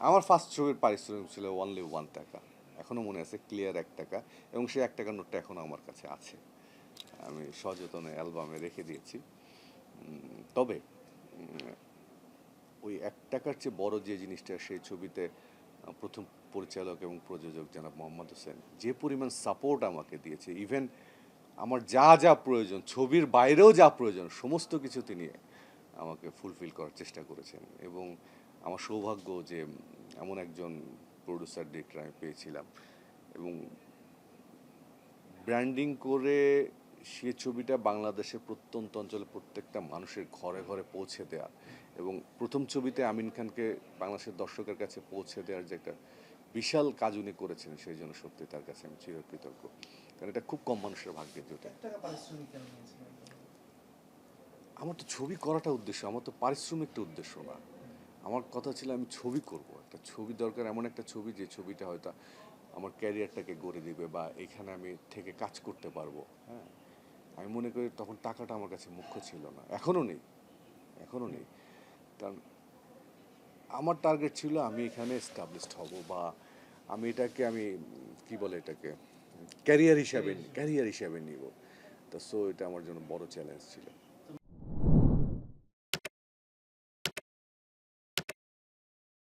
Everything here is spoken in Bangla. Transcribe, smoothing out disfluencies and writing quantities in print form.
আমার ফার্স্ট ছবির পারিশ্রমিক ছিল অনলি 1 টাকা, এখনও মনে আছে ক্লিয়ার 1 টাকা, এবং সেই 1 টাকার নোটটা এখনও আমার কাছে আছে, আমি সযত্নে অ্যালবামে রেখে দিয়েছি। তবে ওই 1 টাকার চেয়ে বড় যে জিনিসটা সেই ছবিতে প্রথম পরিচালক এবং প্রযোজক জনাব মোহাম্মদ হোসেন যে পরিমাণ সাপোর্ট আমাকে দিয়েছে, ইভেন আমার যা যা প্রয়োজন, ছবির বাইরেও যা প্রয়োজন, সমস্ত কিছু তিনি আমাকে ফুলফিল করার চেষ্টা করেছেন। এবং আমার সৌভাগ্য যে এমন একজন প্রডিউসার ডিরেক্টর আমি পেয়েছিলাম, এবং ব্র্যান্ডিং করে সে ছবিটা বাংলাদেশের প্রত্যন্ত অঞ্চলে প্রত্যেকটা মানুষের ঘরে ঘরে পৌঁছে দেওয়া, এবং প্রথম ছবিতে আমিন খানকে বাংলাদেশের দর্শকের কাছে পৌঁছে দেওয়ার যে একটা বিশাল কাজ উনি করেছেন, সেই জন্য সত্যি তার কাছে আমি চিরকৃতজ্ঞ, কারণ এটা খুব কম মানুষের ভাগ্যে জোটে। আমার তো ছবি করাটা উদ্দেশ্য, আমার তো পারিশ্রমিকটা উদ্দেশ্য না। আমার কথা ছিল আমি ছবি করব, একটা ছবি দরকার, এমন একটা ছবি যে ছবিটা হয়তো আমার ক্যারিয়ারটাকে গড়ে দিবে বা এখানে আমি থেকে কাজ করতে পারবো। হ্যাঁ, আমি মনে করি তখন টাকাটা আমার কাছে মুখ্য ছিল না, এখনও নেই, এখনও নেই। কারণ আমার টার্গেট ছিল আমি এখানে এস্টাবলিশড হব, বা আমি এটাকে আমি কি বলে এটাকে ক্যারিয়ার হিসাবে নিব। তো সো এটা আমার জন্য বড় চ্যালেঞ্জ ছিল।